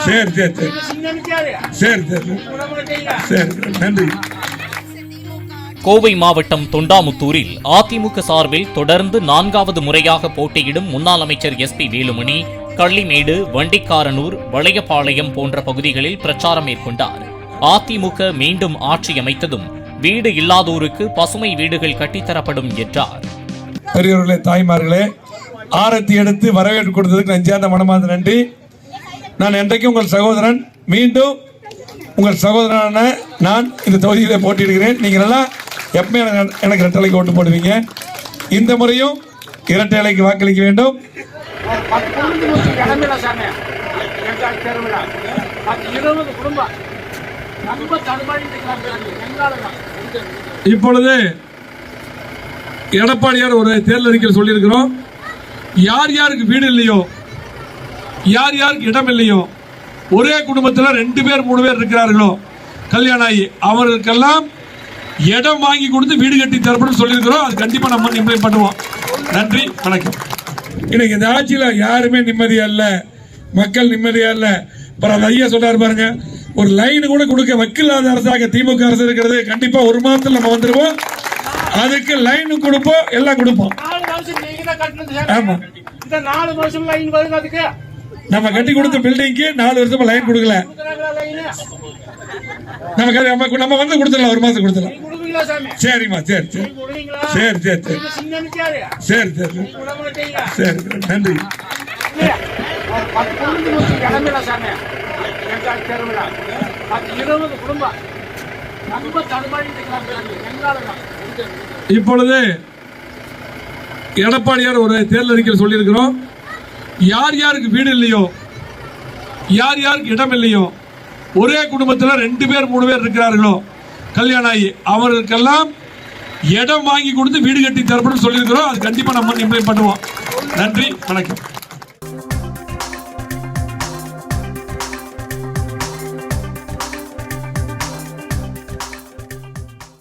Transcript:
சரி சரி சரி சரி சரி நன்றி. கோவை மாவட்டம் தொண்டாமுத்தூரில் அதிமுக சார்பில் தொடர்ந்து 4வது முறையாக போட்டியிடும் முன்னாள் அமைச்சர் SP வேலுமணி கள்ளிமேடு, வண்டிக்காரனூர், வளையபாளையம் போன்ற பகுதிகளில் பிரச்சாரம் மேற்கொண்டார். அதிமுக மீண்டும் ஆட்சி அமைத்ததும் வீடு இல்லாதோருக்கு பசுமை வீடுகள் கட்டித்தரப்படும் என்றார். பெரியவர்களே, தாய்மார்களே, ஆரத்தி எடுத்து வரவேற்பு கொடுத்ததுக்கு நெஞ்சார்ந்த மனமார்ந்த நன்றி. நான் என்றைக்கும் உங்கள் சகோதரன், மீண்டும் உங்கள் சகோதரனான நான் இந்த தொகுதியிலே போட்டியிடுகிறேன். நீங்கள் எல்லாம் எப்பவுமே எனக்கு இரட்டலைக்கு ஓட்டு போடுவீங்க. இந்த முறையும் இரட்டை இலைக்கு வாக்களிக்க வேண்டும். இப்பொழுது எடப்பாடியார் ஒரு தேர்தல் அறிக்கையில் சொல்லியிருக்கிறோம், யார் யாருக்கு வீடு இல்லையோ, யார் யாருக்கு இடம் இல்லையோ, ஒரே குடும்பத்தில் 2 பேர் 3 பேர் இருக்கிறார்களோ கல்யாணம் ஆகி, அவர்களுக்கெல்லாம் இடம் வாங்கி கொடுத்து வீடு கட்டி தரப்படும் சொல்லியிருக்கிறோம். அது கண்டிப்பா நம்ம இம்ப்ளிமெண்ட் பண்ணுவோம். நன்றி, வணக்கம். இன்னைக்கு இந்த ஆட்சியில் யாருமே நிம்மதியா இல்ல, மக்கள் நிம்மதியா இல்ல. அப்புறம் ஐயா சொல்றாரு பாருங்க, ஒரு லைன் கூட கொடுக்க வக்கில்லாத அரசாக திமுக அரசு இருக்கிறது. கண்டிப்பா 1 மாதத்தில் நம்ம வந்துருவோம். அதுக்கு லைன் கொடுப்போம், எல்லாம் கொடுப்போம். ஆமா, நம்ம கட்டி கொடுத்த பில்டிங்க்கு 4 வருஷமா லைன் கொடுக்கல. நம்ம வந்து கொடுத்துடலாம், 1 மாசம் கொடுத்துடலாம். சரிம்மா, சரி சரி சரி சரி சரி சரி சரி நன்றி. இப்பொழுது எடப்பாடியார் ஒரு தேர்தல் அறிக்கையில் சொல்லியிருக்கிறோம், யார் யாருக்கு வீடு இல்லையோ, யார் யாருக்கு இடம் இல்லையோ, ஒரே குடும்பத்தில் 2 பேர் 3 பேர் இருக்கிறார்களோ கல்யாணம் ஆகி, அவர்களுக்கெல்லாம் இடம் வாங்கி கொடுத்து வீடு கட்டி தரப்படும் சொல்லியிருக்கிறோம். அது கண்டிப்பா நம்ம இம்ப்ளிமெண்ட் பண்ணுவோம். நன்றி, வணக்கம்.